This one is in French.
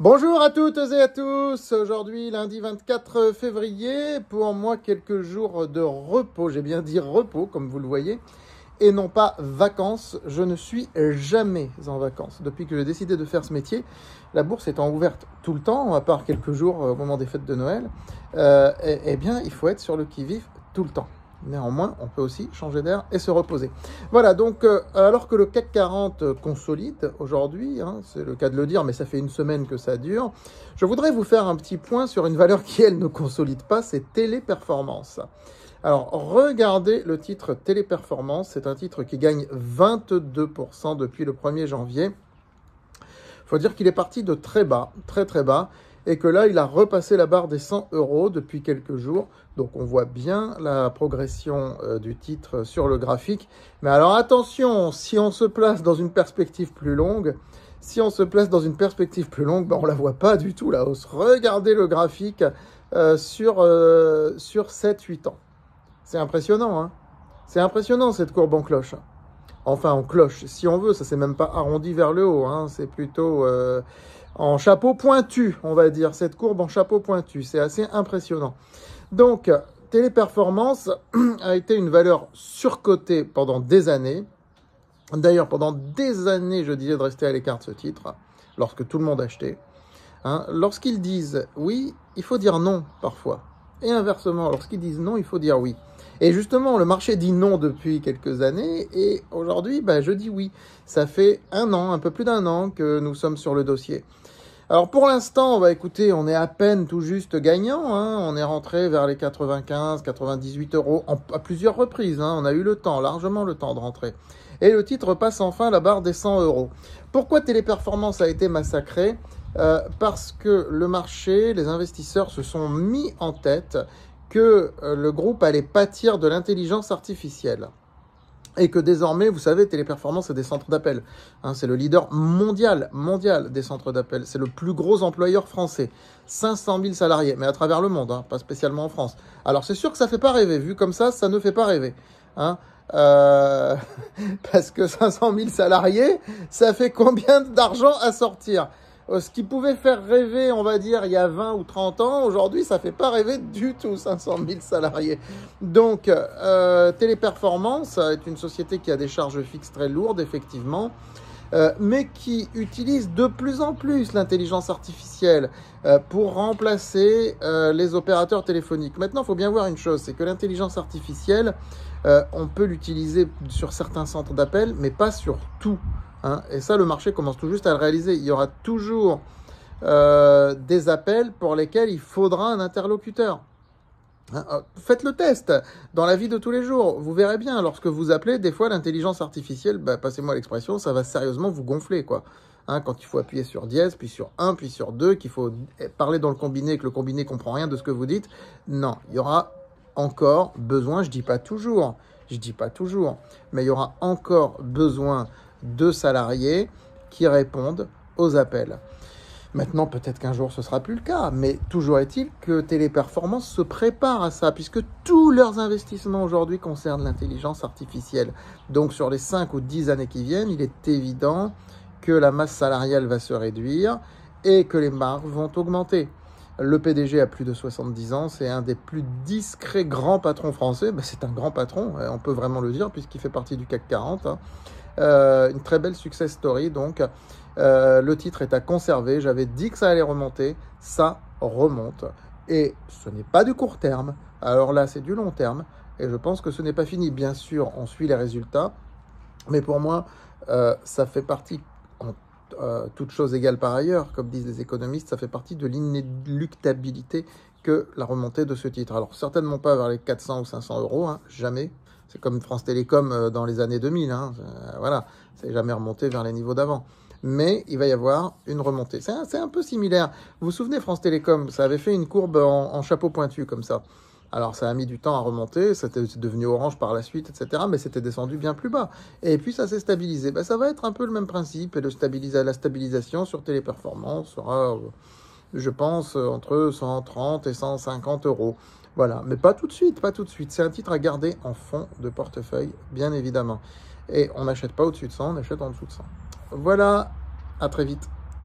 Bonjour à toutes et à tous. Aujourd'hui, lundi 24 février, pour moi, quelques jours de repos. J'ai bien dit repos, comme vous le voyez, et non pas vacances. Je ne suis jamais en vacances. Depuis que j'ai décidé de faire ce métier, la bourse étant ouverte tout le temps, à part quelques jours au moment des fêtes de Noël, eh bien, il faut être sur le qui-vive tout le temps. Néanmoins, on peut aussi changer d'air et se reposer. Voilà, donc alors que le CAC 40 consolide aujourd'hui, c'est le cas de le dire, mais ça fait une semaine que ça dure, je voudrais vous faire un petit point sur une valeur qui, elle, ne consolide pas, c'est Téléperformance. Alors, regardez le titre Téléperformance, c'est un titre qui gagne 22% depuis le 1er janvier. Il faut dire qu'il est parti de très bas, très très bas, et que là, il a repassé la barre des 100 € depuis quelques jours. Donc, on voit bien la progression du titre sur le graphique. Mais alors, attention, si on se place dans une perspective plus longue, ben, on ne la voit pas du tout, la hausse. Regardez le graphique sur 7-8 ans. C'est impressionnant, hein. C'est impressionnant, cette courbe en cloche. Enfin, en cloche, si on veut, ça c'est même pas arrondi vers le haut, hein. C'est plutôt en chapeau pointu, on va dire, cette courbe en chapeau pointu. C'est assez impressionnant. Donc, Téléperformance a été une valeur surcotée pendant des années. D'ailleurs, pendant des années, je disais de rester à l'écart de ce titre, lorsque tout le monde achetait. Lorsqu'ils disent oui, il faut dire non parfois. Et inversement, lorsqu'ils disent non, il faut dire oui. Et justement, le marché dit non depuis quelques années, et aujourd'hui, je dis oui. Ça fait un peu plus d'un an que nous sommes sur le dossier. Alors pour l'instant, écoutez, on est à peine tout juste gagnant, on est rentré vers les 95, 98 € à plusieurs reprises, on a eu le temps, largement le temps de rentrer. Et le titre passe enfin la barre des 100 €. Pourquoi Téléperformance a été massacré ? Parce que le marché, les investisseurs se sont mis en tête que le groupe allait pâtir de l'intelligence artificielle. Et que désormais, vous savez, Téléperformance, c'est des centres d'appel. C'est le leader mondial des centres d'appel. C'est le plus gros employeur français. 500 000 salariés, mais à travers le monde, pas spécialement en France. Alors, c'est sûr que ça ne fait pas rêver. Vu comme ça ne fait pas rêver. Parce que 500 000 salariés, ça fait combien d'argent à sortir ? Ce qui pouvait faire rêver, on va dire, il y a 20 ou 30 ans, aujourd'hui, ça ne fait pas rêver du tout, 500 000 salariés. Donc, Téléperformance est une société qui a des charges fixes très lourdes, effectivement, mais qui utilise de plus en plus l'intelligence artificielle pour remplacer les opérateurs téléphoniques. Maintenant, il faut bien voir une chose, c'est que l'intelligence artificielle, on peut l'utiliser sur certains centres d'appel, mais pas sur tout. Et ça, le marché commence tout juste à le réaliser. Il y aura toujours des appels pour lesquels il faudra un interlocuteur. Faites le test dans la vie de tous les jours. Vous verrez bien, lorsque vous appelez, des fois, l'intelligence artificielle, passez-moi l'expression, ça va sérieusement vous gonfler, quoi. Quand il faut appuyer sur dièse, puis sur 1, puis sur 2, qu'il faut parler dans le combiné et que le combiné ne comprend rien de ce que vous dites. Non, il y aura encore besoin, je dis pas toujours, mais il y aura encore besoin de salariés qui répondent aux appels. Maintenant, peut-être qu'un jour ce sera plus le cas, mais toujours est-il que Téléperformance se prépare à ça, puisque tous leurs investissements aujourd'hui concernent l'intelligence artificielle. Donc sur les 5 ou 10 années qui viennent, il est évident que la masse salariale va se réduire et que les marges vont augmenter. Le PDG a plus de 70 ans, c'est un des plus discrets grands patrons français. C'est un grand patron, on peut vraiment le dire, puisqu'il fait partie du CAC 40. Une très belle success story, donc le titre est à conserver. J'avais dit que ça allait remonter, ça remonte. Et ce n'est pas du court terme, alors là c'est du long terme, et je pense que ce n'est pas fini. Bien sûr, on suit les résultats, mais pour moi, ça fait partie, toute chose égale par ailleurs, comme disent les économistes, ça fait partie de l'inéluctabilité que la remontée de ce titre. Alors certainement pas vers les 400 ou 500 €, jamais. C'est comme France Télécom dans les années 2000, voilà, c'est jamais remonté vers les niveaux d'avant. Mais il va y avoir une remontée. C'est un peu similaire. Vous vous souvenez, France Télécom, ça avait fait une courbe en chapeau pointu comme ça. Alors ça a mis du temps à remonter, c'est devenu orange par la suite, etc. Mais c'était descendu bien plus bas. Et puis ça s'est stabilisé. Ça va être un peu le même principe. Et la stabilisation sur Téléperformance sera, je pense, entre 130 et 150 €. Voilà, mais pas tout de suite. C'est un titre à garder en fond de portefeuille, bien évidemment. Et on n'achète pas au-dessus de 100, on achète en dessous de 100. Voilà, à très vite.